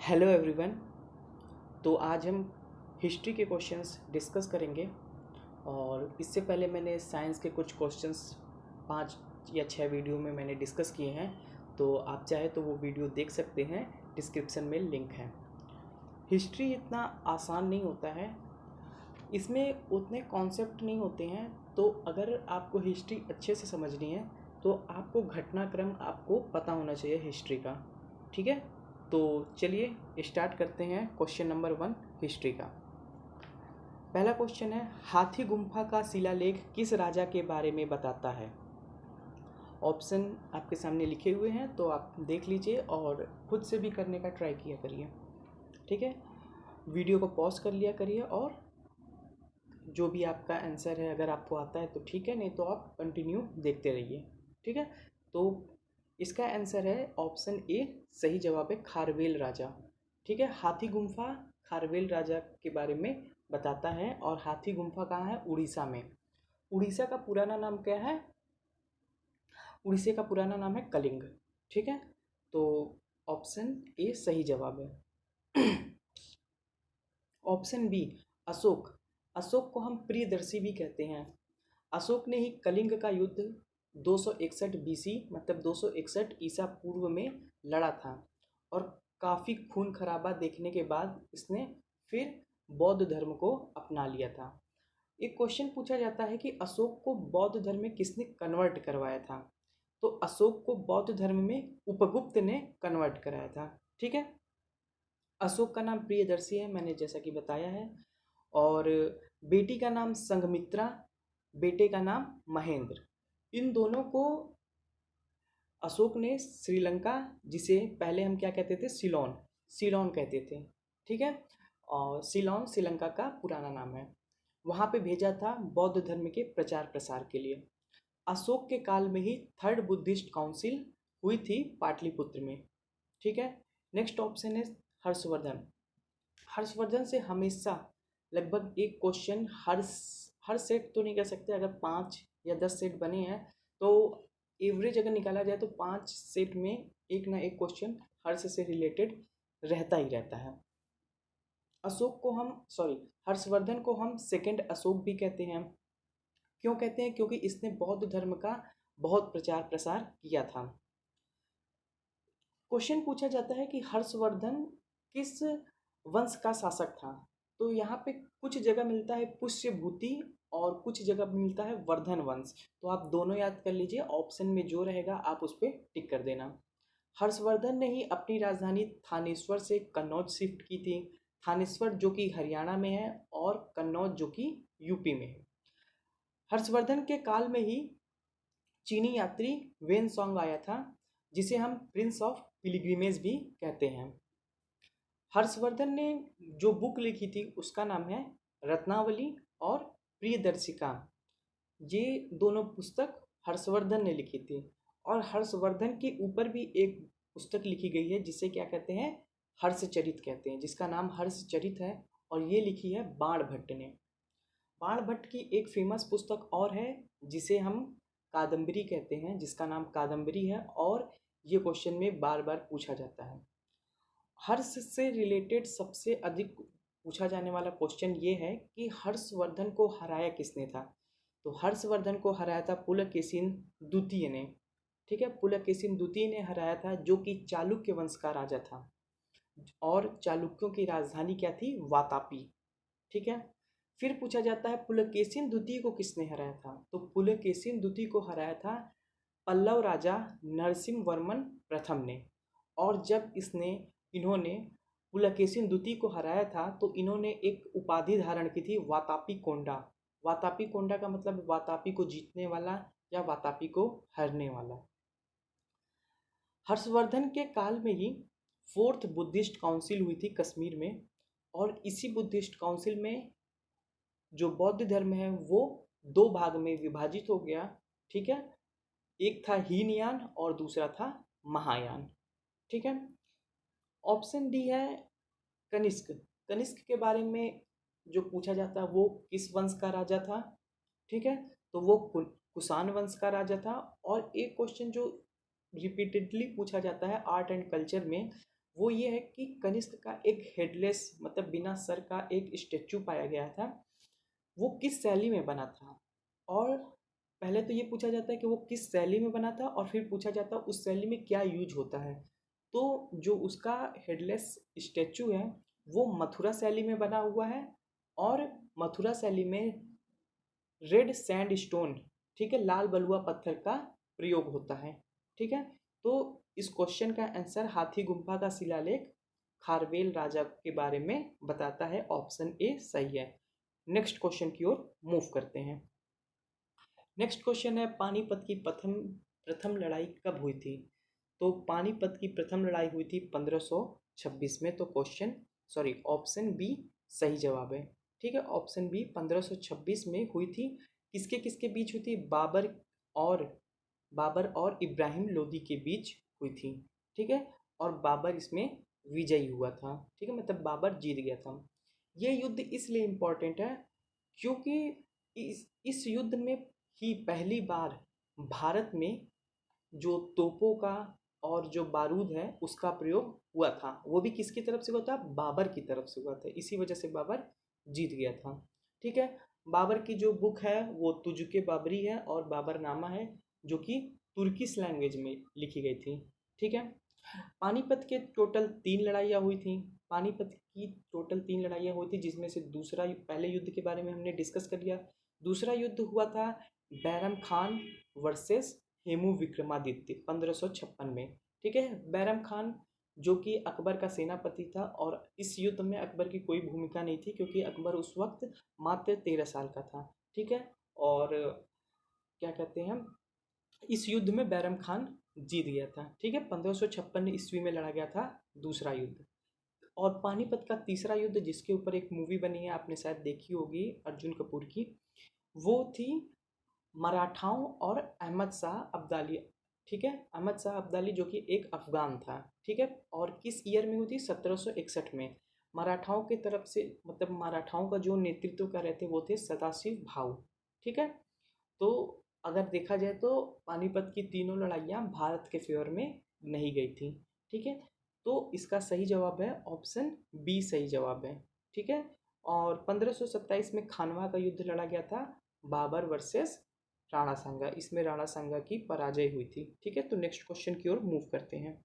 Hello everyone. तो आज हम हिस्ट्री के क्वेश्चंस डिस्कस करेंगे। और इससे पहले मैंने साइंस के कुछ क्वेश्चंस 5 या 6 वीडियो में मैंने डिस्कस किए हैं। तो आप चाहे तो वो वीडियो देख सकते हैं, डिस्क्रिप्शन में लिंक है। हिस्ट्री इतना आसान नहीं होता है, इसमें उतने कॉन्सेप्ट नहीं होते हैं। तो अगर आपको हिस्ट्री अच्छे से समझनी है तो आपको घटनाक्रम आपको पता होना चाहिए हिस्ट्री का। ठीक है, तो चलिए स्टार्ट करते हैं। क्वेश्चन नंबर 1 हिस्ट्री का। पहला क्वेश्चन है, हाथी गुम्फा का शिलालेख किस राजा के बारे में बताता है? ऑप्शन आपके सामने लिखे हुए हैं, तो आप देख लीजिए और खुद से भी करने का ट्राई किया करिए। ठीक है, वीडियो को पॉज कर लिया करिए और जो भी आपका आंसर है अगर आपको आता है तो ठीक है, नहीं तो आप कंटिन्यू देखते रहिए। ठीक है, तो इसका आंसर है ऑप्शन ए, सही जवाब है खारवेल राजा। ठीक है, हाथी गुम्फा खारवेल राजा के बारे में बताता है। और हाथी गुम्फा कहाँ है? उड़ीसा में। उड़ीसा का पुराना नाम क्या है? उड़ीसा का पुराना नाम है कलिंग। ठीक है, तो ऑप्शन ए सही जवाब है। Option B Ashok. अशोक को हम प्रियदर्शी भी कहते हैं। अशोक ने ही कलिंग का युद्ध 261 बीसी मतलब 261 ईसा पूर्व में लड़ा था। और काफ़ी खून खराबा देखने के बाद इसने फिर बौद्ध धर्म को अपना लिया था। एक क्वेश्चन पूछा जाता है कि अशोक को बौद्ध धर्म में किसने कन्वर्ट करवाया था? तो अशोक को बौद्ध धर्म में उपगुप्त ने कन्वर्ट कराया था। ठीक है, अशोक का नाम प्रियदर्शी है, मैंने जैसा कि बताया है। और बेटी का नाम संघमित्रा, बेटे का नाम महेंद्र। इन दोनों को अशोक ने श्रीलंका, जिसे पहले हम क्या कहते थे, सिलोन, सिलोन कहते थे। ठीक है, और सिलोन श्रीलंका का पुराना नाम है, वहाँ पे भेजा था बौद्ध धर्म के प्रचार प्रसार के लिए। अशोक के काल में ही थर्ड बुद्धिस्ट काउंसिल हुई थी पाटलिपुत्र में। ठीक है, नेक्स्ट ऑप्शन है हर्षवर्धन। हर्षवर्धन से हमेशा लगभग एक क्वेश्चन हर सेट तो नहीं कर सकते, अगर 5 या 10 सेट बने हैं तो एवरेज अगर निकाला जाए तो 5 सेट में एक ना एक क्वेश्चन हर्ष से रिलेटेड रहता ही रहता है। अशोक को हम सॉरी हर्षवर्धन को हम सेकंड अशोक भी कहते हैं। क्यों कहते हैं? क्योंकि इसने बौद्ध धर्म का बहुत प्रचार प्रसार किया था। क्वेश्चन पूछा जाता है कि हर्षवर्धन किस वंश का शासक था? तो यहाँ पे कुछ जगह मिलता है पुष्यभूति और कुछ जगह मिलता है वर्धन वंश। तो आप दोनों याद कर लीजिए, ऑप्शन में जो रहेगा आप उस पर टिक कर देना। हर्षवर्धन ने ही अपनी राजधानी थानेश्वर से कन्नौज शिफ्ट की थी। थानेश्वर जो कि हरियाणा में है और कन्नौज जो कि यूपी में है। हर्षवर्धन के काल में ही चीनी यात्री वेन सॉन्ग आया था, जिसे हम प्रिंस ऑफ पिलग्रिमेज भी कहते हैं। हर्षवर्धन ने जो बुक लिखी थी उसका नाम है रत्नावली और प्रियदर्शिका। ये दोनों पुस्तक हर्षवर्धन ने लिखी थी। और हर्षवर्धन के ऊपर भी एक पुस्तक लिखी गई है जिसे क्या कहते हैं, हर्षचरित कहते हैं, जिसका नाम हर्षचरित है। और ये लिखी है बाण भट्ट ने। बाण भट्ट की एक फेमस पुस्तक और है जिसे हम कादम्बरी कहते हैं, जिसका नाम कादम्बरी है। और ये क्वेश्चन में बार बार पूछा जाता है। हर्ष से रिलेटेड सबसे अधिक पूछा जाने वाला क्वेश्चन ये है कि हर्षवर्धन को हराया किसने था? तो हर्षवर्धन को हराया था पुलकेशिन द्वितीय ने। ठीक है, पुलकेशिन द्वितीय ने हराया था, जो कि चालुक्य वंश का राजा था। और चालुक्यों की राजधानी क्या थी? वातापी। ठीक है, फिर पूछा जाता है पुलकेशिन द्वितीय को किसने हराया था? तो पुलकेशिन द्वितीय को हराया था पल्लव राजा नरसिंह वर्मन प्रथम ने। और जब इन्होंने पुलकेशिन द्वितीय को हराया था तो इन्होंने एक उपाधि धारण की थी, वातापी कोंडा। वातापी कोंडा का मतलब वातापी को जीतने वाला या वातापी को हरने वाला। हर्षवर्धन के काल में ही फोर्थ बुद्धिस्ट काउंसिल हुई थी कश्मीर में। और इसी बुद्धिस्ट काउंसिल में जो बौद्ध धर्म है वो 2 भाग में विभाजित हो गया। ठीक है, एक था हीनयान और दूसरा था महायान। ठीक है, ऑप्शन डी है कनिष्क। कनिष्क के बारे में जो पूछा जाता है वो किस वंश का राजा था? ठीक है, तो वो कुषाण वंश का राजा था। और एक क्वेश्चन जो रिपीटेडली पूछा जाता है आर्ट एंड कल्चर में, वो ये है कि कनिष्क का एक हेडलेस मतलब बिना सर का एक स्टेचू पाया गया था। वो किस शैली में बना था? और पहले तो ये पूछा जाता है कि वो किस शैली में बना था, और फिर पूछा जाता है उस शैली में क्या यूज होता है। तो जो उसका हेडलेस स्टेचू है वो मथुरा शैली में बना हुआ है, और मथुरा शैली में रेड सैंड स्टोन, ठीक है, लाल बलुआ पत्थर का प्रयोग होता है। ठीक है, तो इस क्वेश्चन का आंसर हाथी गुम्फा का शिलालेख खारवेल राजा के बारे में बताता है। ऑप्शन ए सही है। नेक्स्ट क्वेश्चन की ओर मूव करते हैं। नेक्स्ट क्वेश्चन है पानीपत की प्रथम प्रथम लड़ाई कब हुई थी? तो पानीपत की प्रथम लड़ाई हुई थी 1526 में। तो क्वेश्चन सॉरी ऑप्शन बी सही जवाब है। ठीक है, ऑप्शन बी 1526 में हुई थी। किसके किसके बीच हुई थी? और बाबर और इब्राहिम लोदी के बीच हुई थी। ठीक है, और बाबर इसमें विजयी हुआ था। ठीक है, मतलब बाबर जीत गया था। ये युद्ध इसलिए इम्पोर्टेंट है क्योंकि इस युद्ध में ही पहली बार भारत में जो तोपों का और जो बारूद है उसका प्रयोग हुआ था। वो भी किसकी तरफ से हुआ था? बाबर की तरफ से हुआ था। इसी वजह से बाबर जीत गया था। ठीक है, बाबर की जो बुक है वो तुजुके बाबरी है, और बाबरनामा है जो कि तुर्किश लैंग्वेज में लिखी गई थी। ठीक है, पानीपत के टोटल 3 लड़ाइयाँ हुई थी। पानीपत की टोटल 3 लड़ाइयाँ हुई थी, जिसमें से दूसरा पहले युद्ध के बारे में हमने डिस्कस कर लिया। दूसरा युद्ध हुआ था बैरम खान वर्सेस हेमू विक्रमादित्य 1556 में। ठीक है, बैरम खान जो कि अकबर का सेनापति था, और इस युद्ध में अकबर की कोई भूमिका नहीं थी क्योंकि अकबर उस वक्त मात्र 13 साल का था। ठीक है, और क्या कहते हैं, इस युद्ध में बैरम खान जीत गया था। ठीक है, 1556 ईस्वी में लड़ा गया था दूसरा युद्ध। और पानीपत का तीसरा युद्ध जिसके ऊपर एक मूवी बनी है, आपने शायद देखी होगी, अर्जुन कपूर की, वो थी मराठाओं और अहमद शाह अब्दाली। ठीक है, अहमद शाह अब्दाली जो कि एक अफगान था। ठीक है, और किस ईयर में हुई थी? 1761 में। मराठाओं की तरफ से मतलब मराठाओं का जो नेतृत्व कर रहे थे वो थे सदाशिव भाऊ। ठीक है, तो अगर देखा जाए तो पानीपत की तीनों लड़ाइयाँ भारत के फेवर में नहीं गई थी। ठीक है, तो इसका सही जवाब है ऑप्शन बी सही जवाब है। ठीक है, और 1527 में खानवा का युद्ध लड़ा गया था बाबर वर्सेस राणा सांगा। इसमें राणा सांगा की पराजय हुई थी। ठीक है, तो नेक्स्ट क्वेश्चन की ओर मूव करते हैं।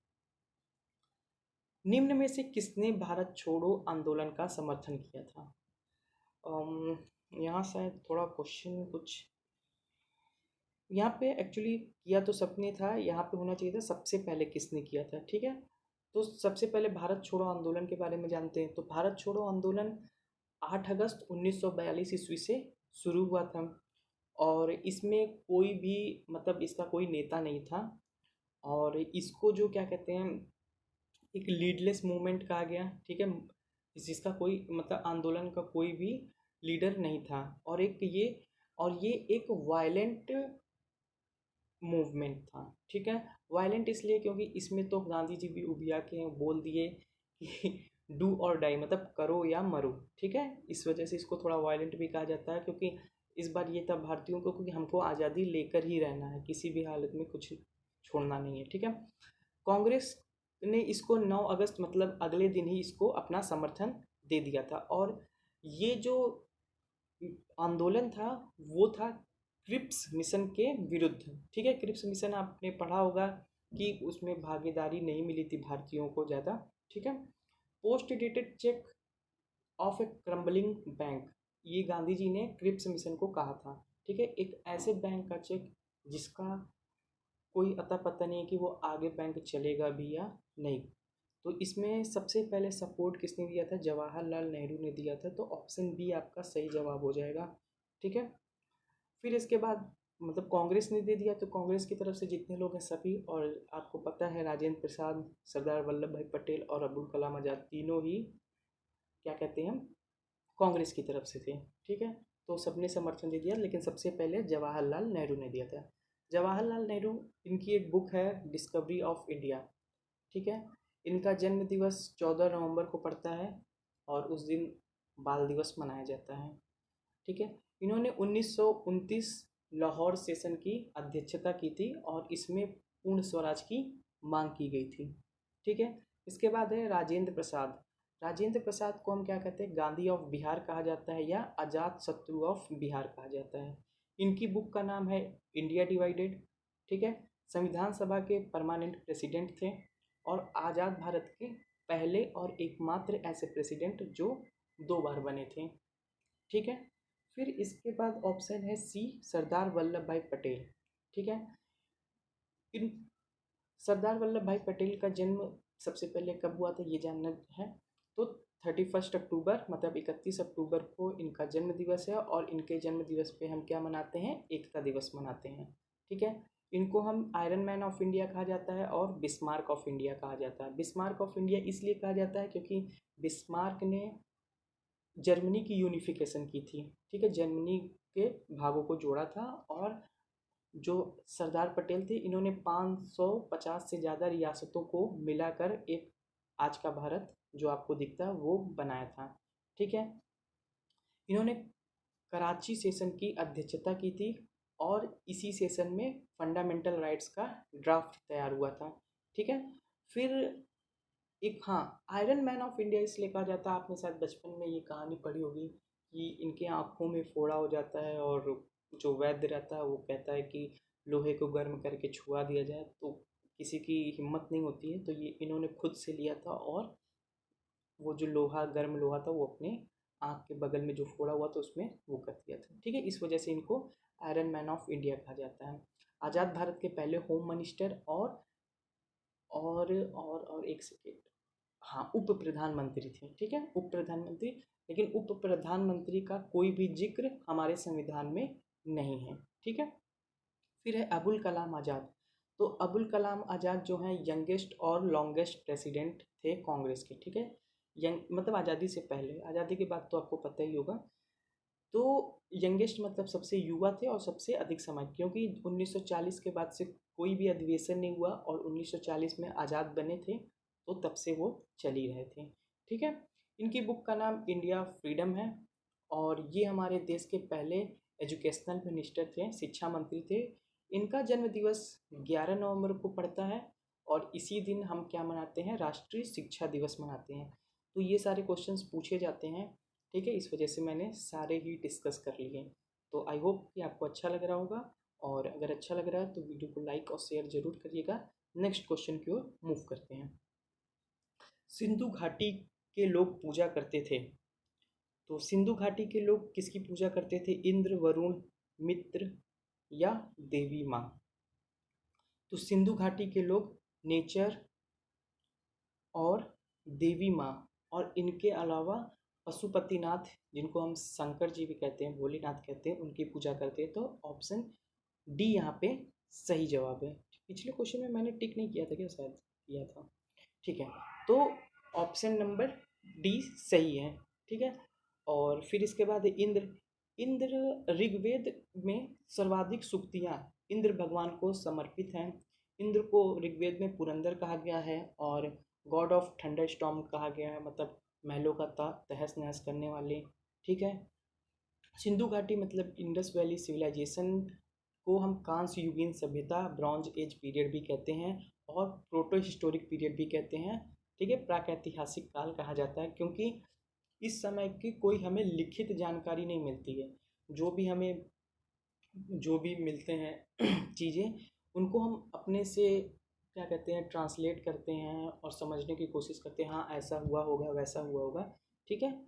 निम्न में से किसने भारत छोड़ो आंदोलन का समर्थन किया था? यहाँ शायद थोड़ा क्वेश्चन कुछ यहाँ पे एक्चुअली किया तो सबने था, यहाँ पे होना चाहिए था सबसे पहले किसने किया था। ठीक है, तो सबसे पहले भारत छोड़ो आंदोलन के बारे में जानते हैं। तो भारत छोड़ो आंदोलन 8 अगस्त 1942 ईस्वी से शुरू हुआ था, और इसमें कोई भी मतलब इसका कोई नेता नहीं था, और इसको जो क्या कहते हैं एक लीडलेस मूवमेंट कहा गया। ठीक है, जिसका कोई मतलब आंदोलन का कोई भी लीडर नहीं था, और ये एक वायलेंट मूवमेंट था। ठीक है, वायलेंट इसलिए क्योंकि इसमें तो गांधी जी भी उबिया के बोल दिए कि डू और डाई मतलब करो या मरो। ठीक है, इस वजह से इसको थोड़ा वायलेंट भी कहा जाता है, क्योंकि इस बार ये था भारतीयों को क्योंकि हमको आज़ादी लेकर ही रहना है, किसी भी हालत में कुछ छोड़ना नहीं है। ठीक है, कांग्रेस ने इसको 9 अगस्त मतलब अगले दिन ही इसको अपना समर्थन दे दिया था। और ये जो आंदोलन था वो था क्रिप्स मिशन के विरुद्ध। ठीक है, क्रिप्स मिशन आपने पढ़ा होगा कि उसमें भागीदारी नहीं मिली थी भारतीयों को ज़्यादा। ठीक है, post dated cheque of A crumbling bank, ये गांधी जी ने क्रिप्स मिशन को कहा था। ठीक है, एक ऐसे बैंक का चेक जिसका कोई अता पता नहीं है कि वो आगे बैंक चलेगा भी या नहीं। तो इसमें सबसे पहले सपोर्ट किसने दिया था? जवाहरलाल नेहरू ने दिया था। तो ऑप्शन बी आपका सही जवाब हो जाएगा। ठीक है, फिर इसके बाद मतलब कांग्रेस ने दे दिया, तो कांग्रेस की तरफ से जितने लोग हैं सभी, और आपको पता है राजेंद्र प्रसाद, सरदार वल्लभ भाई पटेल और अब्दुल कलाम आज़ाद तीनों ही क्या कहते हैं कांग्रेस की तरफ से थे। ठीक है, तो सबने समर्थन दे दिया, लेकिन सबसे पहले जवाहरलाल नेहरू ने दिया था। जवाहरलाल नेहरू, इनकी एक बुक है डिस्कवरी ऑफ इंडिया। ठीक है, इनका जन्म दिवस 14 नवंबर को पड़ता है, और उस दिन बाल दिवस मनाया जाता है। ठीक है, इन्होंने 1929 लाहौर सेशन की अध्यक्षता की थी, और इसमें पूर्ण स्वराज की मांग की गई थी। ठीक है, इसके बाद है राजेंद्र प्रसाद। राजेंद्र प्रसाद को हम क्या कहते हैं, गांधी ऑफ बिहार कहा जाता है या अजात शत्रु ऑफ बिहार कहा जाता है। इनकी बुक का नाम है इंडिया डिवाइडेड। ठीक है। संविधान सभा के परमानेंट प्रेसिडेंट थे और आज़ाद भारत के पहले और एकमात्र ऐसे प्रेसिडेंट जो 2 बार बने थे। ठीक है। फिर इसके बाद ऑप्शन है सी, सरदार वल्लभ भाई पटेल। ठीक है। इन सरदार वल्लभ भाई पटेल का जन्म सबसे पहले कब हुआ था ये जानना है। तो 31 अक्टूबर मतलब 31 अक्टूबर को इनका जन्म दिवस है और इनके जन्म दिवस पे हम क्या मनाते हैं, एकता दिवस मनाते हैं। ठीक है। इनको हम आयरन मैन ऑफ इंडिया कहा जाता है और बिस्मार्क ऑफ इंडिया कहा जाता है। बिस्मार्क ऑफ इंडिया इसलिए कहा जाता है क्योंकि बिस्मार्क ने जर्मनी की यूनिफिकेशन की थी। ठीक है। जर्मनी के भागों को जोड़ा था और जो सरदार पटेल थे इन्होंने 550 से ज़्यादा रियासतों को मिलाकर एक आज का भारत जो आपको दिखता है वो बनाया था। ठीक है। इन्होंने कराची सेशन की अध्यक्षता की थी और इसी सेशन में फंडामेंटल राइट्स का ड्राफ्ट तैयार हुआ था। ठीक है। फिर एक, हाँ, आयरन मैन ऑफ इंडिया इसलिए कहा जाता है, आपने शायद बचपन में ये कहानी पढ़ी होगी कि इनके आँखों में फोड़ा हो जाता है और जो वैद्य रहता है वो कहता है कि लोहे को गर्म करके छुआ दिया जाए, तो किसी की हिम्मत नहीं होती है, तो ये इन्होंने खुद से लिया था और वो जो लोहा, गर्म लोहा था वो अपने आँख के बगल में जो फोड़ा हुआ था उसमें वो कर दिया था। ठीक है। इस वजह से इनको आयरन मैन ऑफ इंडिया कहा जाता है। आज़ाद भारत के पहले होम मिनिस्टर और एक सेकेंड, हाँ, उप प्रधानमंत्री थे। ठीक है। उप प्रधानमंत्री, लेकिन उप प्रधानमंत्री का कोई भी जिक्र हमारे संविधान में नहीं है। ठीक है। फिर है अबुल कलाम आज़ाद। तो अबुल कलाम आज़ाद जो हैं यंगेस्ट और लॉन्गेस्ट प्रेसिडेंट थे कांग्रेस के। ठीक है। यंग मतलब आज़ादी से पहले, आज़ादी के बाद तो आपको पता ही होगा। तो यंगेस्ट मतलब सबसे युवा थे और सबसे अधिक समय, क्योंकि 1940 के बाद से कोई भी अधिवेशन नहीं हुआ और 1940 में आज़ाद बने थे तो तब से वो चल ही रहे थे। ठीक है। इनकी बुक का नाम इंडिया फ्रीडम है और ये हमारे देश के पहले एजुकेशनल मिनिस्टर थे, शिक्षा मंत्री थे। इनका जन्म दिवस 11 नवंबर को पड़ता है और इसी दिन हम क्या मनाते हैं, राष्ट्रीय शिक्षा दिवस मनाते हैं। तो ये सारे क्वेश्चंस पूछे जाते हैं। ठीक है। इस वजह से मैंने सारे ही डिस्कस कर लिए। तो आई होप कि आपको अच्छा लग रहा होगा और अगर अच्छा लग रहा है तो वीडियो को लाइक और शेयर जरूर करिएगा। नेक्स्ट क्वेश्चन की ओर मूव करते हैं। सिंधु घाटी के लोग पूजा करते थे। तो सिंधु घाटी के लोग किसकी पूजा करते थे, इंद्र, वरुण, मित्र या देवी माँ। तो सिंधु घाटी के लोग नेचर और देवी माँ और इनके अलावा पशुपतिनाथ, जिनको हम शंकर जी भी कहते हैं, भोलेनाथ कहते हैं, उनकी पूजा करते हैं। तो ऑप्शन डी यहाँ पे सही जवाब है। पिछले क्वेश्चन में मैंने टिक नहीं किया था क्या, शायद किया था। ठीक है। तो ऑप्शन नंबर डी सही है। ठीक है। और फिर इसके बाद है इंद्र। इंद्र ऋग्वेद में सर्वाधिक सूक्तियाँ इंद्र भगवान को समर्पित हैं। इंद्र को ऋग्वेद में पुरंदर कहा गया है और गॉड ऑफ थंडर स्टॉर्म कहा गया है, मतलब महलों का तहस नहस करने वाले। ठीक है। सिंधु घाटी मतलब इंडस वैली सिविलाइजेशन को हम कांस्य युगीन सभ्यता, ब्रॉन्ज एज पीरियड भी कहते हैं और प्रोटो हिस्टोरिक पीरियड भी कहते हैं। ठीक है। प्रागैतिहासिक काल कहा जाता है क्योंकि इस समय की कोई हमें लिखित जानकारी नहीं मिलती है। जो भी हमें जो भी मिलते हैं चीज़ें, उनको हम अपने से क्या कहते हैं, ट्रांसलेट करते हैं और समझने की कोशिश करते हैं, हाँ ऐसा हुआ होगा, वैसा हुआ होगा। ठीक है।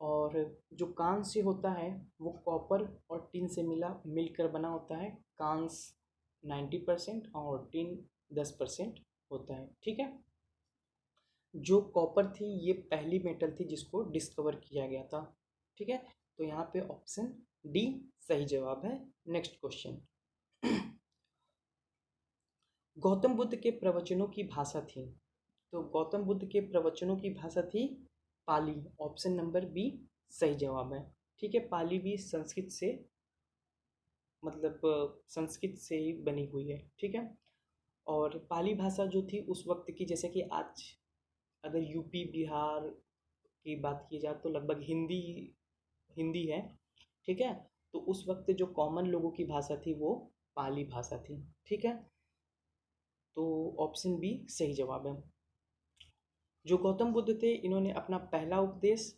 और जो कांस्य होता है वो कॉपर और टिन से मिलकर बना होता है। कांस्य 90% और टिन 10% होता है। ठीक है। जो कॉपर थी ये पहली मेटल थी जिसको डिस्कवर किया गया था। ठीक है। तो यहाँ पे ऑप्शन डी सही जवाब है। Next question. गौतम बुद्ध के प्रवचनों की भाषा थी। तो गौतम बुद्ध के प्रवचनों की भाषा थी पाली। ऑप्शन नंबर बी सही जवाब है। ठीक है। पाली भी संस्कृत से मतलब संस्कृत से ही बनी हुई है। ठीक है। और पाली भाषा जो थी उस वक्त की, जैसे कि आज अगर यूपी बिहार की बात की जाए तो लगभग हिंदी हिंदी है। ठीक है। तो उस वक्त जो कॉमन लोगों की भाषा थी वो पाली भाषा थी। ठीक है। तो ऑप्शन बी सही जवाब है। जो गौतम बुद्ध थे, इन्होंने अपना पहला उपदेश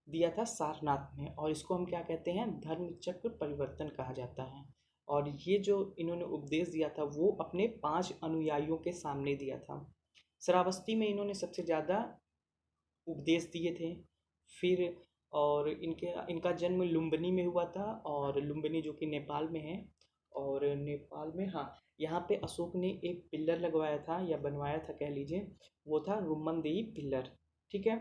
दिया था सारनाथ में, और इसको हम क्या कहते हैं, धर्म चक्र परिवर्तन कहा जाता है। और ये जो इन्होंने उपदेश दिया था वो अपने 5 अनुयायियों के सामने दिया था। श्रावस्ती में इन्होंने सबसे ज़्यादा उपदेश दिए थे। फिर और इनका जन्म लुम्बिनी में हुआ था, और लुम्बिनी जो कि नेपाल में है। और नेपाल में, हाँ, यहाँ पे अशोक ने एक पिलर लगवाया था या बनवाया था कह लीजिए, वो था रुम्मनदेही पिलर। ठीक है।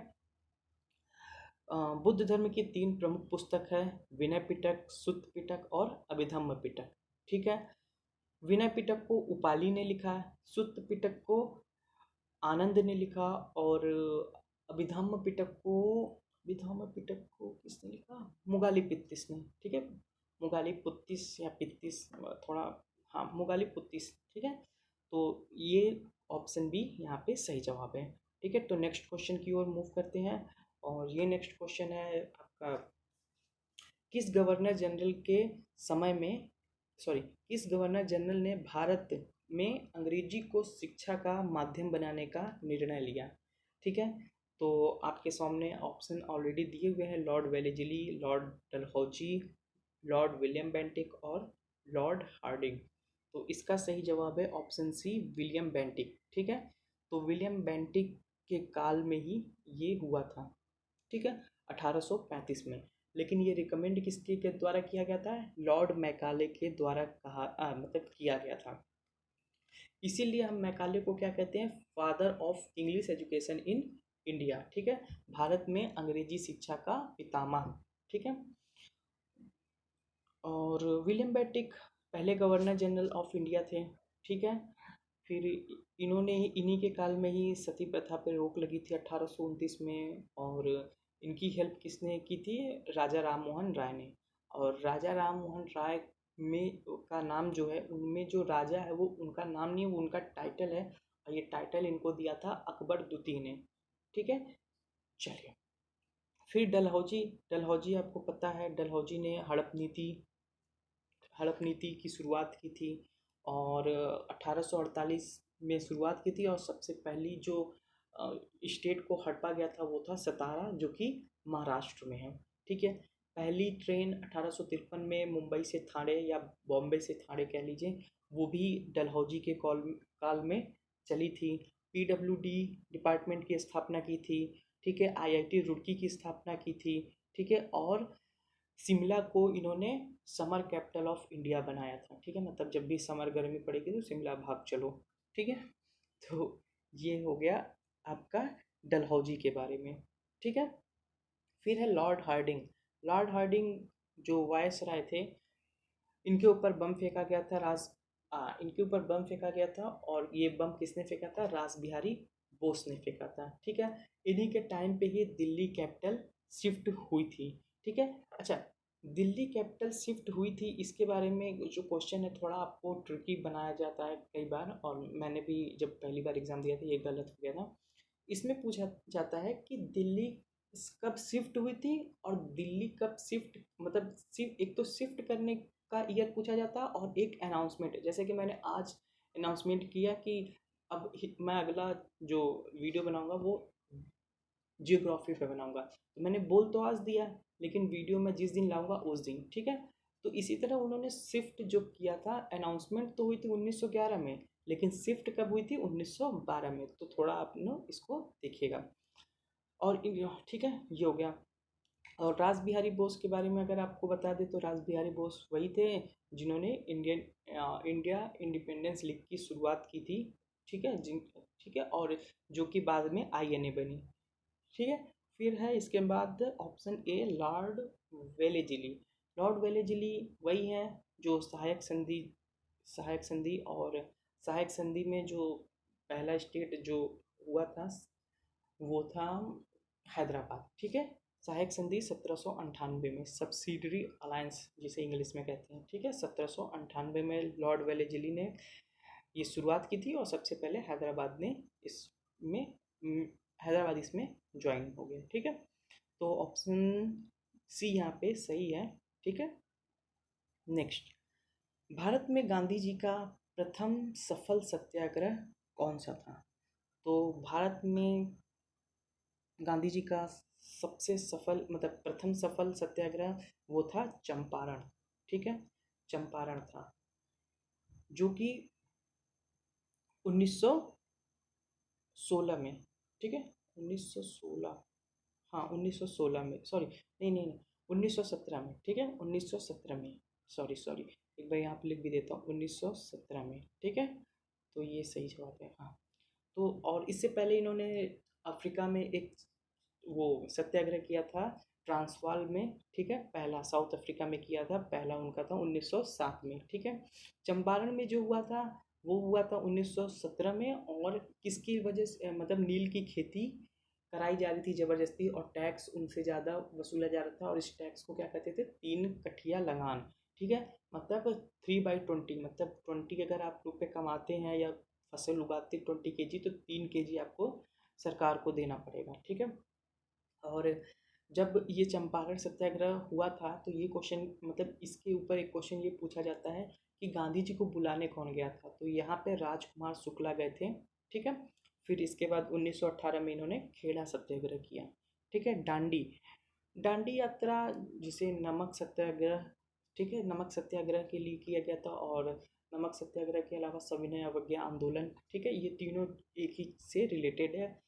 बुद्ध धर्म की 3 प्रमुख पुस्तक है, विनय पिटक, सुत्त पिटक और अभिधम्म पिटक। ठीक है। विनय पिटक को उपाली ने लिखा, सुत्त पिटक को आनंद ने लिखा, और अभिधम्म पिटक को किसने लिखा, मुगाली पित्तिस ने। ठीक है। मुगाली पुत्तिस या पित्तिस, थोड़ा, हाँ, मुगाली पुत्तिस। ठीक है। तो ये ऑप्शन बी यहाँ पे सही जवाब है। ठीक है। तो नेक्स्ट क्वेश्चन की ओर मूव करते हैं, और ये नेक्स्ट क्वेश्चन है आपका, किस गवर्नर जनरल के समय में, सॉरी, किस गवर्नर जनरल ने भारत में अंग्रेजी को शिक्षा का माध्यम बनाने का निर्णय लिया। ठीक है। तो आपके सामने ऑप्शन ऑलरेडी दिए हुए हैं, Lord Wellesley, Lord Dalhousie, Lord William Bentinck और लॉर्ड हार्डिंग। तो इसका सही जवाब है ऑप्शन सी, विलियम बेंटिक। ठीक है। तो विलियम बेंटिक के काल में ही ये हुआ था। ठीक है। 1835 में। लेकिन ये रिकमेंड किसके के द्वारा किया गया था, लॉर्ड मैकाले के द्वारा कहा, मतलब किया गया था। इसीलिए हम मैकाले को क्या कहते हैं, father of English education in India. ठीक है। भारत में अंग्रेजी शिक्षा का पितामह। ठीक है। और विलियम बेंटिक पहले गवर्नर जनरल ऑफ इंडिया थे। ठीक है। फिर इन्होंने ही, इन्हीं के काल में ही सती प्रथा पर रोक लगी थी 1829 में। और इनकी हेल्प किसने की थी, राजा राम मोहन राय ने। और राजा राम मोहन राय में का नाम जो है, उनमें जो राजा है वो उनका नाम नहीं है, वो उनका टाइटल है, और ये टाइटल इनको दिया था अकबर द्वितीय ने। ठीक है। चलिए, फिर डलहौजी। डलहौजी आपको पता है, डलहौजी ने हड़प नीति की शुरुआत की थी, और 1848 में शुरुआत की थी। और सबसे पहली जो स्टेट को हड़पा गया था वो था सतारा, जो कि महाराष्ट्र में है। ठीक है। पहली ट्रेन 1853 में मुंबई से ठाणे, या बॉम्बे से ठाणे कह लीजिए, वो भी डलहौजी के काल में चली थी। पीडब्ल्यूडी डिपार्टमेंट की स्थापना की थी। ठीक है। आईआईटी रुड़की की स्थापना की थी। ठीक है। और शिमला को इन्होंने समर कैपिटल ऑफ इंडिया बनाया था। ठीक है। मतलब जब भी समर गर्मी पड़ेगी तो शिमला भाग चलो। ठीक है। तो ये हो गया आपका डलहौजी के बारे में। ठीक है। फिर है लॉर्ड हार्डिंग। लॉर्ड हार्डिंग जो वायसराय थे, इनके ऊपर बम फेंका गया था, इनके ऊपर बम फेंका गया था, और ये बम किसने फेंका था, रास बिहारी बोस ने फेंका था। ठीक है। इन्हीं के टाइम पे ही दिल्ली कैपिटल शिफ्ट हुई थी। ठीक है। अच्छा, दिल्ली कैपिटल शिफ्ट हुई थी, इसके बारे में जो क्वेश्चन है थोड़ा आपको ट्रिकी बनाया जाता है कई बार, और मैंने भी जब पहली बार एग्जाम दिया था ये गलत हो गया था। इसमें पूछा जाता है कि दिल्ली कब शिफ्ट हुई थी, और दिल्ली कब शिफ्ट, मतलब सिर्फ एक तो शिफ्ट करने का ईयर पूछा जाता है, और एक अनाउंसमेंट, जैसे कि मैंने आज अनाउंसमेंट किया कि अब मैं अगला जो वीडियो बनाऊंगा वो जियोग्राफी पे बनाऊंगा, तो मैंने बोल तो आज दिया, लेकिन वीडियो मैं जिस दिन लाऊंगा उस दिन। ठीक है। तो इसी तरह उन्होंने शिफ्ट जो किया था, अनाउंसमेंट तो हुई थी 1911 में, लेकिन शिफ्ट कब हुई थी, 1912 में। तो थोड़ा आप ना इसको देखिएगा। और ठीक है, ये हो गया। और रास बिहारी बोस के बारे में अगर आपको बता दें, तो रास बिहारी बोस वही थे जिन्होंने इंडिया इंडिपेंडेंस लीग की शुरुआत की थी। ठीक है। जिन ठीक है। और जो कि बाद में आईएनए बनी। ठीक है। फिर है इसके बाद ऑप्शन ए, लॉर्ड वेलेजिली। लॉर्ड वेलेजिली वही है जो सहायक संधि में जो पहला स्टेट जो हुआ था वो था हैदराबाद। ठीक है। सहायक संधि 1798 में, सब्सिडरी अलायंस जिसे इंग्लिश में कहते हैं। ठीक है। 1798 में लॉर्ड वेलेजिली ने ये शुरुआत की थी, और सबसे पहले इसमें हैदराबाद इसमें ज्वाइन हो गया। ठीक है। तो ऑप्शन सी यहाँ पे सही है। ठीक है। नेक्स्ट, भारत में गांधी जी का प्रथम सफल सत्याग्रह कौन सा था। तो भारत में गांधी जी का सबसे सफल मतलब प्रथम सफल सत्याग्रह वो था चंपारण। ठीक है, चंपारण था, जो कि 1916 में। ठीक है, 1916, हाँ 1916 में, सॉरी नहीं नहीं नहीं, 1917 में। ठीक है, 1917 में, सॉरी सॉरी, एक बार यहाँ पे लिख भी देता हूँ, 1917 में। ठीक है, तो ये सही जवाब है। हाँ, तो और इससे पहले इन्होंने अफ्रीका में एक वो सत्याग्रह किया था, ट्रांसवाल में। ठीक है, पहला साउथ अफ्रीका में किया था, पहला उनका था 1907 में। ठीक है, चंपारण में जो हुआ था वो हुआ था 1917 में, और किसकी वजह से, मतलब नील की खेती कराई जा रही थी ज़बरदस्ती, और टैक्स उनसे ज़्यादा वसूला जा रहा था, और इस टैक्स को क्या कहते थे, 3 कठिया लगान। ठीक है, मतलब 3/20, मतलब 20 अगर आप रुपये कमाते हैं या फसल उगाते 20 kg, तो 3 kg आपको सरकार को देना पड़ेगा। ठीक है, और जब ये चंपारण सत्याग्रह हुआ था तो ये क्वेश्चन, मतलब इसके ऊपर एक क्वेश्चन ये पूछा जाता है कि गांधी जी को बुलाने कौन गया था, तो यहाँ पे राजकुमार शुक्ला गए थे। ठीक है, फिर इसके बाद 1918 में इन्होंने खेड़ा सत्याग्रह किया। ठीक है, दांडी, दांडी यात्रा, जिसे नमक सत्याग्रह, ठीक है, नमक सत्याग्रह के लिए किया गया था, और नमक सत्याग्रह के अलावा सविनय अवज्ञा आंदोलन, ठीक है, ये तीनों एक ही से रिलेटेड है।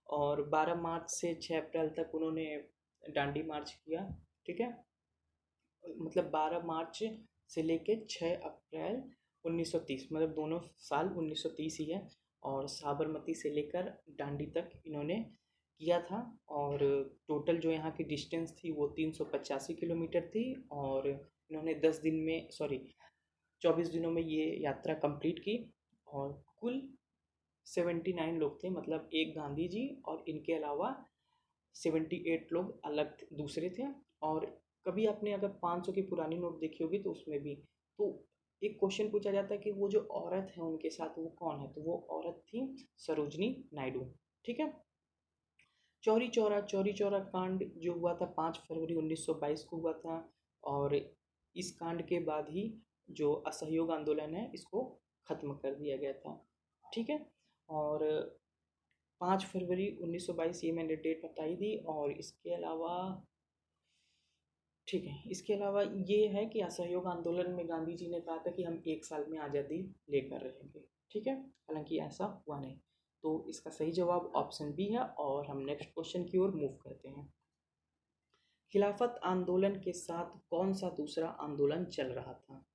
और 12 मार्च से 6 अप्रैल तक उन्होंने डांडी मार्च किया। ठीक है, मतलब 12 मार्च से लेके 6 अप्रैल 1930, मतलब दोनों साल 1930 ही है। और साबरमती से लेकर डांडी तक इन्होंने किया था, और टोटल जो यहाँ की डिस्टेंस थी वो 385 किलोमीटर थी, और इन्होंने 10 दिन में, सॉरी 24 दिनों में ये यात्रा कंप्लीट की। और कुल 79 लोग थे, मतलब एक गांधी जी और इनके अलावा 78 लोग अलग दूसरे थे। और कभी आपने अगर 500 की पुरानी नोट देखी होगी तो उसमें भी, तो एक क्वेश्चन पूछा जाता है कि वो जो औरत है उनके साथ वो कौन है, तो वो औरत थी सरोजनी नायडू। ठीक है, चौरी चौरा कांड जो हुआ था 5 फरवरी 1922 को हुआ था, और इस कांड के बाद ही जो असहयोग आंदोलन है इसको खत्म कर दिया गया था। ठीक है, और 5 फरवरी 1922, ये मैंने डेट बताई दी। और इसके अलावा, ठीक है, इसके अलावा ये है कि असहयोग आंदोलन में गांधी जी ने कहा था कि हम 1 साल में आज़ादी लेकर रहेंगे। ठीक है, हालांकि ऐसा हुआ नहीं। तो इसका सही जवाब ऑप्शन बी है, और हम नेक्स्ट क्वेश्चन की ओर मूव करते हैं। खिलाफत आंदोलन के साथ कौन सा दूसरा आंदोलन चल रहा था?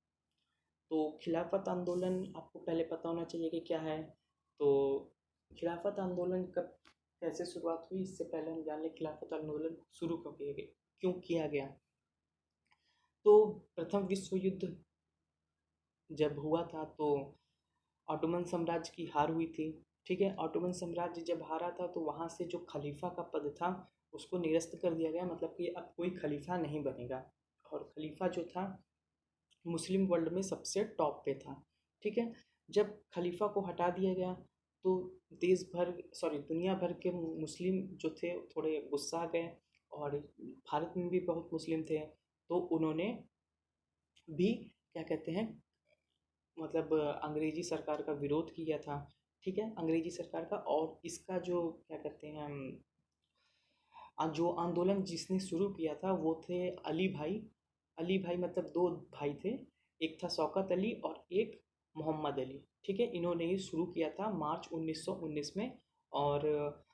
तो खिलाफत आंदोलन आपको पहले पता होना चाहिए कि क्या है। तो खिलाफत आंदोलन कब कैसे शुरुआत हुई, इससे पहले हम जान लें खिलाफत आंदोलन शुरू कब किया गया, क्यों किया गया। तो प्रथम विश्व युद्ध जब हुआ था तो ऑटोमन साम्राज्य की हार हुई थी। ठीक है, ऑटोमन साम्राज्य जब हारा था तो वहाँ से जो खलीफा का पद था उसको निरस्त कर दिया गया, मतलब कि अब कोई खलीफा नहीं बनेगा। और खलीफा जो था मुस्लिम वर्ल्ड में सबसे टॉप पे था। ठीक है, जब खलीफा को हटा दिया गया तो देश भर, सॉरी दुनिया भर के मुस्लिम जो थे थोड़े गुस्सा गए, और भारत में भी बहुत मुस्लिम थे, तो उन्होंने भी क्या कहते हैं, मतलब अंग्रेजी सरकार का विरोध किया था। ठीक है, अंग्रेजी सरकार का, और इसका जो क्या कहते हैं, जो आंदोलन जिसने शुरू किया था वो थे अली भाई। अली भाई मतलब दो भाई थे, एक था शौकत अली और एक मोहम्मद अली। ठीक है, इन्होंने ही शुरू किया था मार्च 1919 में, और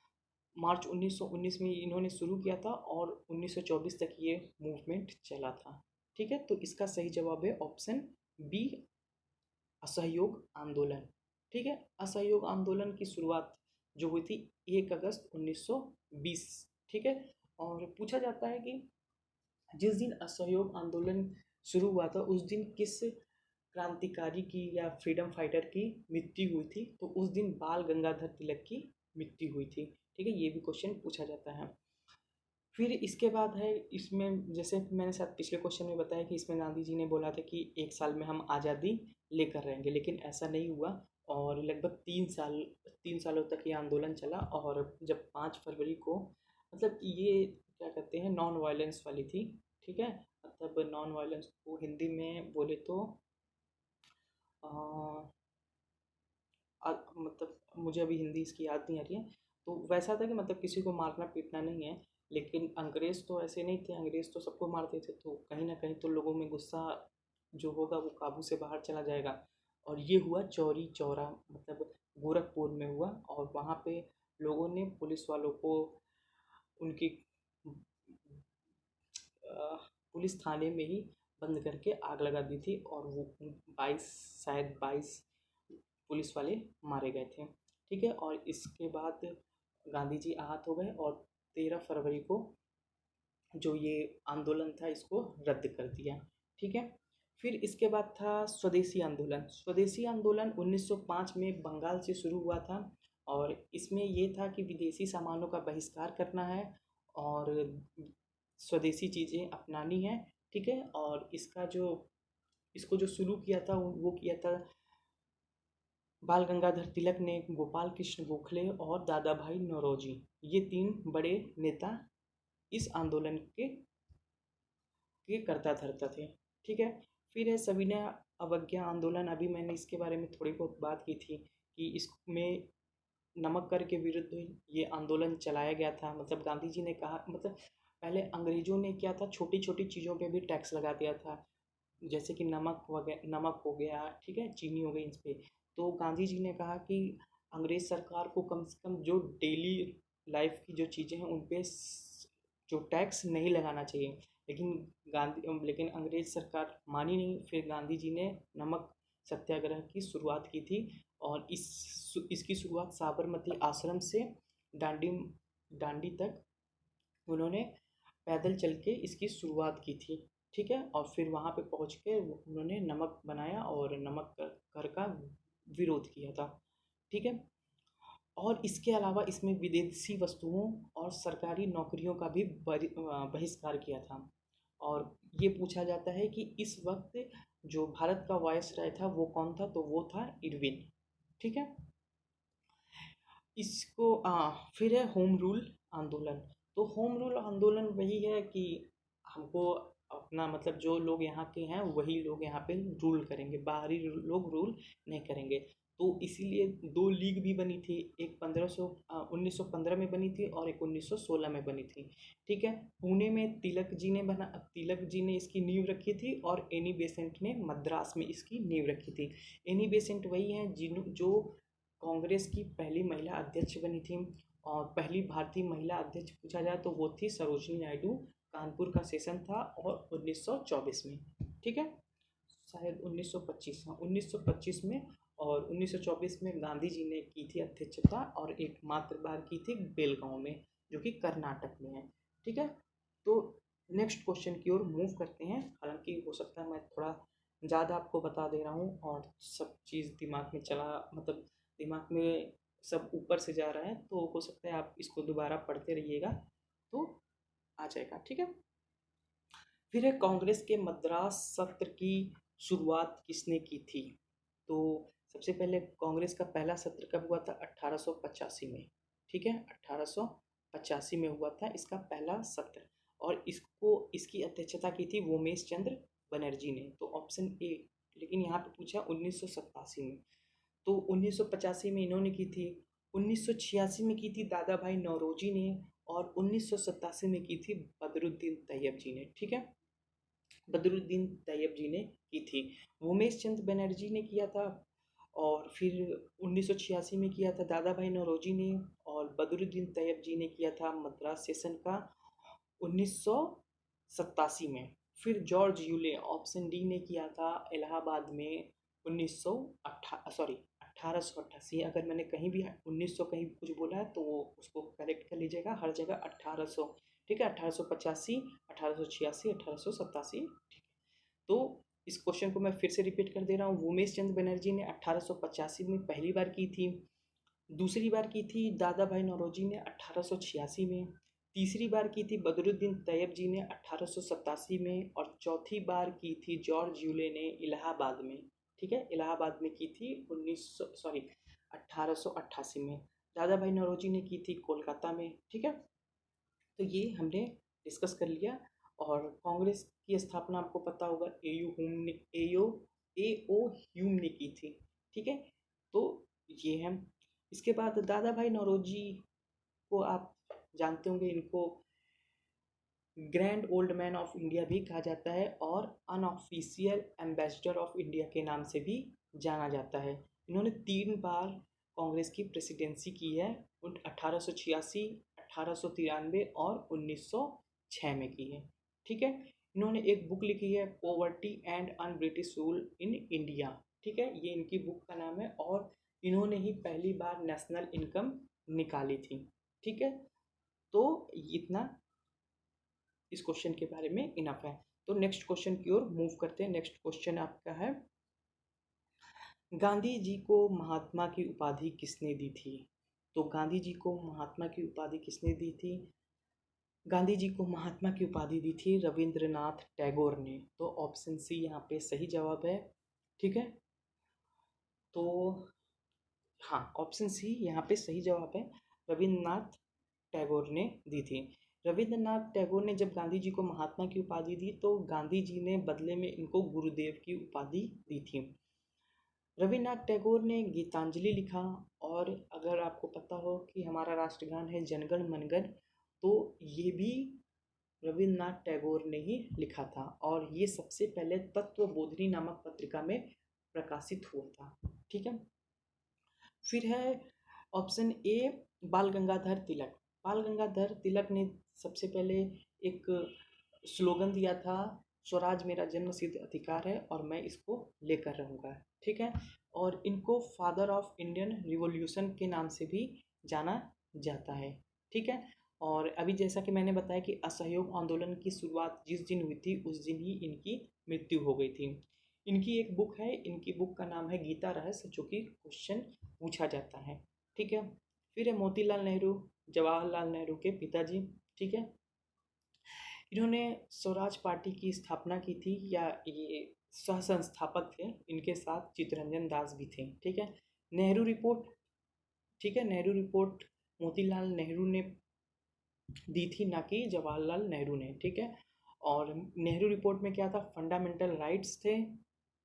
मार्च 1919 में इन्होंने शुरू किया था, और 1924 तक ये मूवमेंट चला था। ठीक है, तो इसका सही जवाब है ऑप्शन बी, असहयोग आंदोलन। ठीक है, असहयोग आंदोलन की शुरुआत जो हुई थी 1 अगस्त 1920। ठीक है, और पूछा जाता है कि जिस दिन असहयोग आंदोलन शुरू हुआ था उस दिन किस क्रांतिकारी की या फ्रीडम फाइटर की मृत्यु हुई थी, तो उस दिन बाल गंगाधर तिलक की मृत्यु हुई थी। ठीक है, ये भी क्वेश्चन पूछा जाता है। फिर इसके बाद है, इसमें जैसे मैंने शायद पिछले क्वेश्चन में बताया कि इसमें गांधी जी ने बोला था कि 1 साल में हम आज़ादी लेकर रहेंगे, लेकिन ऐसा नहीं हुआ, और लगभग 3 सालों तक ये आंदोलन चला। और जब 5 फरवरी को, मतलब ये क्या कहते हैं, नॉन वायलेंस वाली थी। ठीक है, मतलब नॉन वायलेंस को हिंदी में बोले तो मतलब मुझे अभी हिंदी इसकी याद नहीं आ रही है, तो वैसा था कि मतलब किसी को मारना पीटना नहीं है, लेकिन अंग्रेज़ तो ऐसे नहीं थे, अंग्रेज़ तो सबको मारते थे, तो कहीं ना कहीं तो लोगों में गुस्सा जो होगा वो काबू से बाहर चला जाएगा। और ये हुआ चौरी चौरा, मतलब गोरखपुर में हुआ, और वहाँ पे लोगों ने पुलिस वालों को उनकी अ, पुलिस थाने में ही बंद करके आग लगा दी थी, और वो 22, शायद 22 पुलिस वाले मारे गए थे। ठीक है, और इसके बाद गांधी जी आहत हो गए, और 13 फरवरी को जो ये आंदोलन था इसको रद्द कर दिया। ठीक है, फिर इसके बाद था स्वदेशी आंदोलन। स्वदेशी आंदोलन 1905 में बंगाल से शुरू हुआ था, और इसमें ये था कि विदेशी सामानों का बहिष्कार करना है और स्वदेशी चीज़ें अपनानी है। ठीक है, और इसको जो शुरू किया था वो किया था बाल गंगाधर तिलक ने, गोपाल कृष्ण गोखले और दादा भाई नौरोजी। ये 3 बड़े नेता इस आंदोलन के करता धरता थे। ठीक है, फिर है सविनय अवज्ञा आंदोलन। अभी मैंने इसके बारे में थोड़ी बहुत बात की थी कि इसमें नमक कर के विरुद्ध ये आंदोलन चलाया गया था। मतलब गांधी जी ने कहा, मतलब पहले अंग्रेजों ने क्या था, छोटी छोटी चीज़ों पे भी टैक्स लगा दिया था, जैसे कि नमक वगैरह, नमक हो गया, ठीक है, चीनी हो गई, इस पे। तो गांधी जी ने कहा कि अंग्रेज सरकार को कम से कम जो डेली लाइफ की जो चीज़ें हैं उन पे जो टैक्स नहीं लगाना चाहिए। लेकिन लेकिन अंग्रेज सरकार मानी नहीं। फिर गांधी जी ने नमक सत्याग्रह की शुरुआत की थी, और इसकी शुरुआत साबरमती आश्रम से डांडी डांडी तक उन्होंने पैदल चल के इसकी शुरुआत की थी। ठीक है, और फिर वहाँ पे पहुँच के उन्होंने नमक बनाया और नमक कर का विरोध किया था। ठीक है, और इसके अलावा इसमें विदेशी वस्तुओं और सरकारी नौकरियों का भी बहिष्कार किया था। और ये पूछा जाता है कि इस वक्त जो भारत का वायसराय था वो कौन था, तो वो था इरविन। ठीक है, इसको फिर है होम रूल आंदोलन। तो होम रूल आंदोलन वही है कि हमको अपना, मतलब जो लोग यहाँ के हैं वही लोग यहाँ पे रूल करेंगे, बाहरी लोग रूल नहीं करेंगे। तो इसीलिए 2 लीग भी बनी थी, एक 1915 में बनी थी और एक 1916 में बनी थी। ठीक है, पुणे में तिलक जी ने इसकी नींव रखी थी, और एनी बेसेंट ने मद्रास में इसकी नींव रखी थी। एनी बेसेंट वही हैं जो कांग्रेस की पहली महिला अध्यक्ष बनी थी, और पहली भारतीय महिला अध्यक्ष पूछा जाए तो वो थी सरोजिनी नायडू। कानपुर का सेशन था, और 1924 में। ठीक है, शायद 1925, हाँ 1925 में, और 1924 में गांधी जी ने की थी अध्यक्षता, और एक मात्र बार की थी बेलगांव में, जो कि कर्नाटक में है। ठीक है, तो नेक्स्ट क्वेश्चन की ओर मूव करते हैं। हालांकि हो सकता है मैं थोड़ा ज़्यादा आपको बता दे रहा हूँ, और सब चीज़ दिमाग में चला, मतलब दिमाग में सब ऊपर से जा रहा है, तो हो सकता है आप इसको दोबारा पढ़ते रहिएगा तो आ जाएगा। ठीक है, फिर है कांग्रेस के मद्रास सत्र की शुरुआत किसने की थी। तो सबसे पहले कांग्रेस का पहला सत्र कब हुआ था, 1885 में। ठीक है, 1885 में हुआ था इसका पहला सत्र, और इसकी अध्यक्षता की थी वोमेश चंद्र बनर्जी ने, तो ऑप्शन ए। लेकिन यहाँ पे पूछा 1987 में, तो 1985 में इन्होंने की थी, 1986 में की थी दादा भाई नौरोजी ने, और 1987 में की थी बदरुद्दीन तैयब जी ने। ठीक है, बदरुद्दीन तैयब जी ने की थी। उमेश चंद्र बनर्जी ने किया था, और फिर 1986 में किया था दादा भाई नौरोजी ने, और बदरुद्दीन तैयब जी ने किया था मद्रास सेशन का 1987 में। फिर जॉर्ज यूले, ऑप्शन डी, ने किया था इलाहाबाद में 1888। अगर मैंने कहीं भी 1900 कहीं कुछ बोला है तो वो उसको करेक्ट कर लीजिएगा, हर जगह 1800। ठीक है, 1885, 1886, 1887। तो इस क्वेश्चन को मैं फिर से रिपीट कर दे रहा हूँ। उमेश चंद्र बनर्जी ने 1885 में पहली बार की थी, दूसरी बार की थी दादा भाई नौरोजी ने 1886 में, तीसरी बार की थी बदरुद्दीन तैयब जी ने 1887 में, और चौथी बार की थी जॉर्ज यूले ने इलाहाबाद में। ठीक है, इलाहाबाद में की थी 1888 में। दादा भाई नौरोजी ने की थी कोलकाता में। ठीक है, तो ये हमने डिस्कस कर लिया। और कांग्रेस की स्थापना आपको पता होगा ए ओ ह्यूम ने की थी। ठीक है, तो ये है। इसके बाद दादा भाई नौरोजी इनको आप जानते होंगे, इनको grand old man of India भी कहा जाता है और अनऑफिशियल एम्बेसडर ऑफ इंडिया के नाम से भी जाना जाता है। इन्होंने 3 बार कांग्रेस की प्रेसिडेंसी की है, 1886, 1893 और 1906 में की है। ठीक है। इन्होंने एक बुक लिखी है, poverty and un British rule in India. ठीक है, ये इनकी बुक का नाम है और इन्होंने ही पहली बार नेशनल इनकम निकाली थी। ठीक है, तो इतना इस क्वेश्चन के बारे में इनफ है। तो नेक्स्ट क्वेश्चन की ओर मूव करते हैं। नेक्स्ट क्वेश्चन आपका है, गांधी जी को महात्मा की उपाधि किसने दी थी? तो गांधी जी को महात्मा की उपाधि किसने दी थी? गांधी जी को महात्मा की उपाधि दी थी रविंद्रनाथ टैगोर ने। तो ऑप्शन सी यहाँ पे सही जवाब है। ठीक है, तो हाँ, ऑप्शन सी यहाँ पे सही जवाब है, रविंद्रनाथ टैगोर ने दी थी। रविंद्रनाथ टैगोर ने जब गांधी जी को महात्मा की उपाधि दी तो गांधी जी ने बदले में इनको गुरुदेव की उपाधि दी थी। रविन्द्रनाथ टैगोर ने गीतांजलि लिखा, और अगर आपको पता हो कि हमारा राष्ट्रगान है जनगण मनगण, तो ये भी रविन्द्रनाथ टैगोर ने ही लिखा था और ये सबसे पहले तत्वबोधिनी नामक पत्रिका में प्रकाशित हुआ था। ठीक है, फिर है ऑप्शन ए, बाल गंगाधर तिलक। बाल गंगाधर तिलक ने सबसे पहले एक स्लोगन दिया था, स्वराज मेरा जन्म सिद्ध अधिकार है और मैं इसको लेकर रहूँगा। ठीक है, और इनको फादर ऑफ इंडियन रिवॉल्यूशन के नाम से भी जाना जाता है। ठीक है, और अभी जैसा कि मैंने बताया कि असहयोग आंदोलन की शुरुआत जिस दिन हुई थी उस दिन ही इनकी मृत्यु हो गई थी। इनकी एक बुक है, इनकी बुक का नाम है गीता रहस्य, जो कि क्वेश्चन पूछा जाता है। ठीक है, फिर है मोतीलाल नेहरू, जवाहरलाल नेहरू के पिताजी। ठीक है, इन्होंने स्वराज पार्टी की स्थापना की थी, या ये सह संस्थापक थे, इनके साथ चित्तरंजन दास भी थे। ठीक है, नेहरू रिपोर्ट, ठीक है, नेहरू रिपोर्ट मोतीलाल नेहरू ने दी थी, ना कि जवाहरलाल नेहरू ने। ठीक है, और नेहरू रिपोर्ट में क्या था, फंडामेंटल राइट्स थे।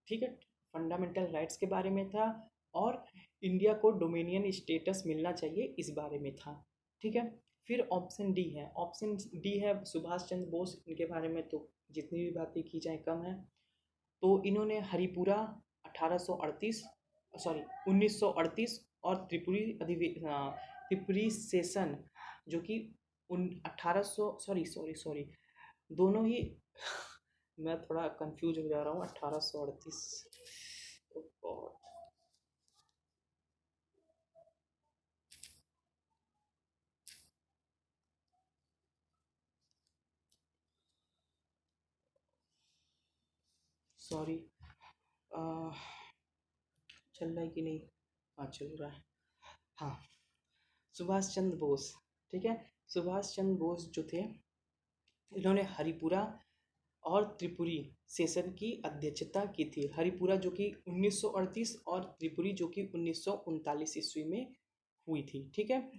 ठीक है, फंडामेंटल राइट्स के बारे में था और इंडिया को डोमिनियन स्टेटस मिलना चाहिए, इस बारे में था। ठीक है, फिर ऑप्शन डी है, ऑप्शन डी है सुभाष चंद्र बोस। इनके बारे में तो जितनी भी बातें की जाए कम है। तो इन्होंने हरिपुरा 1838, सॉरी 1938, और त्रिपुरी सेशन, जो कि उन 1800, सॉरी सॉरी सॉरी, दोनों ही मैं थोड़ा कंफ्यूज हो जा रहा हूँ। 1838, सॉरी, चल रहा है कि नहीं? हाँ, चल रहा है। हाँ, सुभाष चंद्र बोस। ठीक है, सुभाष चंद्र बोस जो थे, इन्होंने हरिपुरा और त्रिपुरी सेशन की अध्यक्षता की थी। हरिपुरा जो कि 1938 और त्रिपुरी जो कि 1939 ईस्वी में हुई थी। ठीक है,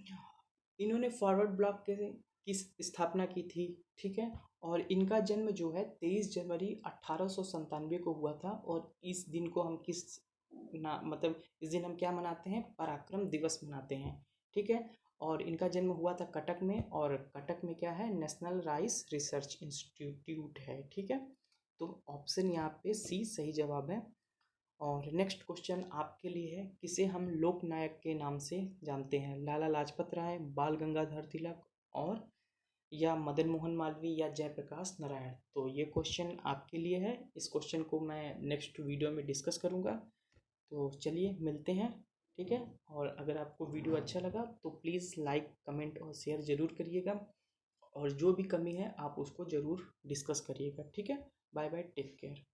इन्होंने फॉरवर्ड ब्लॉक के की स्थापना की थी। ठीक है, और इनका जन्म जो है 23 जनवरी 1897 को हुआ था, और इस दिन को हम किस ना मतलब इस दिन हम क्या मनाते हैं, पराक्रम दिवस मनाते हैं। ठीक है, और इनका जन्म हुआ था कटक में, और कटक में क्या है, नेशनल राइस रिसर्च इंस्टीट्यूट है। ठीक है, तो ऑप्शन यहाँ पे सी सही जवाब है। और नेक्स्ट क्वेश्चन आपके लिए है, किसे हम लोक नायक के नाम से जानते हैं? लाला लाजपत राय, बाल गंगाधर तिलक, और या मदन मोहन मालवीय, या जयप्रकाश नारायण? तो ये क्वेश्चन आपके लिए है। इस क्वेश्चन को मैं नेक्स्ट वीडियो में डिस्कस करूँगा। तो चलिए मिलते हैं। ठीक है, और अगर आपको वीडियो अच्छा लगा तो प्लीज़ लाइक कमेंट और शेयर ज़रूर करिएगा, और जो भी कमी है आप उसको ज़रूर डिस्कस करिएगा। ठीक है, बाय बाय, टेक केयर।